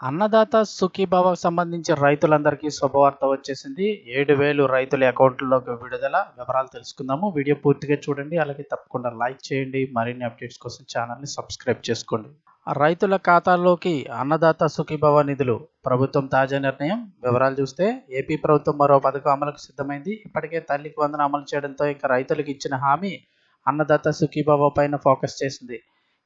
అన్నదాత సుఖీభావకు సంబంధించి రైతులందరికీ శుభవార్త వచ్చేసింది. 7,000 రైతుల అకౌంట్‌లోకి విడుదల. వివరాలు తెలుసుకుందాము. వీడియో పూర్తిగా చూడండి. అలాగే తప్పకుండా లైక్ చేయండి. మరిన్ని అప్డేట్స్ కోసం ఛానల్‌ని సబ్స్క్రైబ్ చేసుకోండి. రైతుల ఖాతాల్లోకి అన్నదాత సుఖీభవ నిధులు. ప్రభుత్వం తాజా నిర్ణయం. వివరాలు చూస్తే ఏపీ ప్రభుత్వం మరో పథకం అమలుకు సిద్ధమైంది. ఇప్పటికే తల్లికి వందనం అమలు చేయడంతో ఇక రైతులకు ఇచ్చిన హామీ అన్నదాత సుఖీభవ పైన ఫోకస్ చేసింది.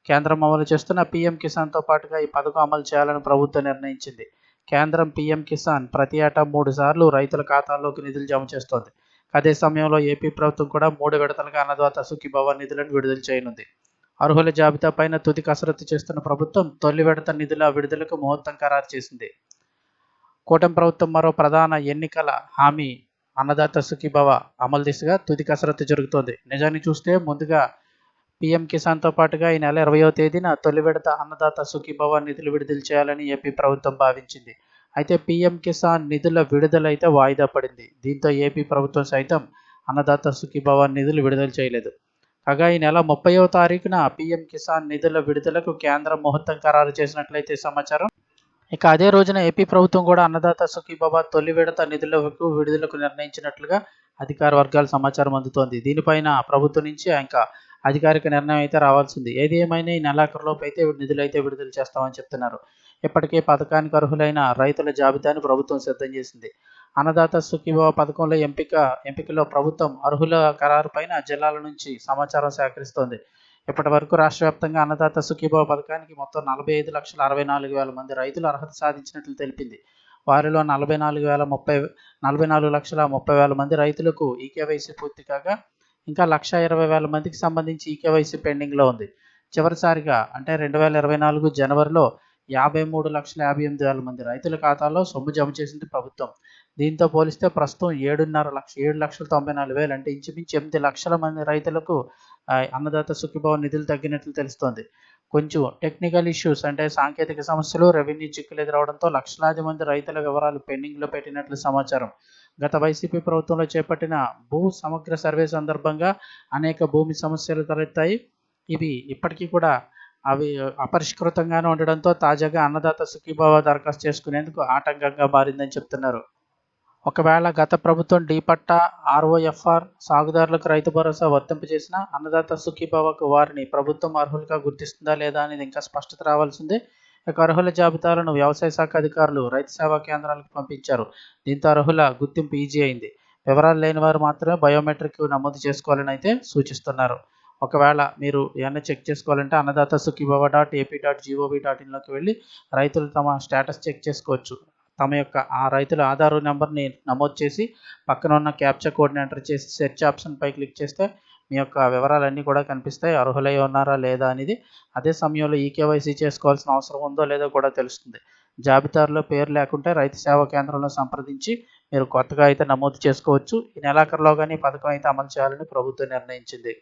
కేంద్రం అమలు చేస్తున్న పీఎం కిసాన్తో పాటుగా ఈ పథకం అమలు చేయాలని ప్రభుత్వం నిర్ణయించింది. కేంద్రం పీఎం కిసాన్ ప్రతి ఏటా 3 సార్లు రైతుల ఖాతాల్లోకి నిధులు జమ చేస్తోంది. అదే సమయంలో ఏపీ ప్రభుత్వం కూడా 3 విడతలుగా అన్నదాత సుఖీభవ నిధులను విడుదల చేయనుంది. అర్హుల జాబితా పైన తుది కసరత్తు చేస్తున్న ప్రభుత్వం తొలి విడత నిధుల విడుదలకు ముహూర్తం ఖరారు చేసింది. కూటమి ప్రభుత్వం మరో ప్రధాన ఎన్నికల హామీ అన్నదాత సుఖీభవ అమలు దిశగా తుది కసరత్తు జరుగుతోంది. నిజాన్ని చూస్తే ముందుగా పీఎం కిసాన్తో పాటుగా ఈ నెల 20వ తేదీన తొలి విడత అన్నదాత సుఖీభవ నిధులు విడుదల చేయాలని ఏపీ ప్రభుత్వం భావించింది. అయితే పీఎం కిసాన్ నిధుల విడుదల అయితే వాయిదా పడింది. దీంతో ఏపీ ప్రభుత్వం సైతం అన్నదాత సుఖీభవ నిధులు విడుదల చేయలేదు. కాగా ఈ నెల 30వ తారీఖున పీఎం కిసాన్ నిధుల విడుదలకు కేంద్రం ముహూర్తం ఖరారు చేసినట్లయితే సమాచారం. ఇక అదే రోజున ఏపీ ప్రభుత్వం కూడా అన్నదాత సుఖీభవ తొలి విడత నిధులకు విడుదలకు నిర్ణయించినట్లుగా అధికార వర్గాల సమాచారం అందుతోంది. దీనిపైన ప్రభుత్వం నుంచి ఇంకా అధికారిక నిర్ణయం అయితే రావాల్సింది. ఏది ఏమైనా ఈ నెలాఖరులోపు అయితే నిధులు అయితే విడుదల చేస్తామని చెప్తున్నారు. ఇప్పటికే పథకానికి అర్హులైన రైతుల జాబితాను ప్రభుత్వం సిద్ధం చేసింది. అన్నదాత సుఖీభవ పథకంలో ఎంపికలో ప్రభుత్వం అర్హుల ఖరారు పైన జిల్లాల నుంచి సమాచారం సేకరిస్తోంది. ఇప్పటి వరకు రాష్ట్ర వ్యాప్తంగా అన్నదాత సుఖీభవ పథకానికి మొత్తం 45,64,000 మంది రైతులు అర్హత సాధించినట్లు తెలిపింది. వారిలో 44,30,000 మంది రైతులకు ఈకేవైసీ పూర్తి కాగా ఇంకా 1,20,000 మందికి సంబంధించి ఈకేవైసీ పెండింగ్లో ఉంది. చివరిసారిగా అంటే 2024 జనవరిలో 53,58,000 మంది రైతుల ఖాతాలో సొమ్ము జమ చేసింది ప్రభుత్వం. దీంతో పోలిస్తే ప్రస్తుతం 7,94,000 అంటే ఇంచుమించు 8 లక్షల మంది రైతులకు అన్నదాత సుఖీభవ నిధులు తగ్గినట్లు తెలుస్తోంది. కొంచెం టెక్నికల్ ఇష్యూస్ అంటే సాంకేతిక సమస్యలు, రెవెన్యూ చిక్కులు ఎదురవడంతో లక్షలాది మంది రైతుల వివరాలు పెండింగ్లో పెట్టినట్లు సమాచారం. గత వైసీపీ ప్రభుత్వంలో చేపట్టిన భూ సమగ్ర సర్వే సందర్భంగా అనేక భూమి సమస్యలు తలెత్తాయి. ఇవి ఇప్పటికీ కూడా అపరిష్కృతంగానే ఉండడంతో తాజాగా అన్నదాత సుఖీభవ దరఖాస్తు చేసుకునేందుకు ఆటంకంగా మారిందని చెప్తున్నారు. ఒకవేళ గత ప్రభుత్వం డీపట్టా, ఆర్ఓఎఫ్ఆర్, సాగుదారులకు రైతు భరోసా వర్తింపజేసిన అన్నదాత సుఖీభవకు వారిని ప్రభుత్వం అర్హులుగా గుర్తిస్తుందా లేదా అనేది ఇంకా స్పష్టత రావాల్సిందే. ఇక అర్హుల జాబితాలను వ్యవసాయ శాఖ అధికారులు రైతు సేవా కేంద్రాలకు పంపించారు. దీంతో అర్హుల గుర్తింపు ఈజీ అయింది. వివరాలు లేని వారు మాత్రమే బయోమెట్రిక్ నమోదు చేసుకోవాలని అయితే సూచిస్తున్నారు. ఒకవేళ మీరు ఏమైనా చెక్ చేసుకోవాలంటే అన్నదాత సుఖీభవ.ఏపీ.gov.in వెళ్ళి రైతులు తమ స్టేటస్ చెక్ చేసుకోవచ్చు. తమ యొక్క ఆ రైతుల ఆధార్ నెంబర్ని నమోదు చేసి పక్కన ఉన్న క్యాప్చా కోడ్ని ఎంటర్ చేసి సెర్చ్ ఆప్షన్పై క్లిక్ చేస్తే మీ యొక్క వివరాలన్నీ కూడా కనిపిస్తాయి. అర్హులై ఉన్నారా లేదా అనేది. అదే సమయంలో ఈకేవైసీ చేసుకోవాల్సిన అవసరం ఉందో లేదో కూడా తెలుస్తుంది. జాబితాలో పేరు లేకుంటే రైతు సేవా కేంద్రంలో సంప్రదించి మీరు కొత్తగా అయితే నమోదు చేసుకోవచ్చు. ఈ నెలాఖరులోగానే ఈ పథకం అయితే అమలు చేయాలని ప్రభుత్వం నిర్ణయించింది.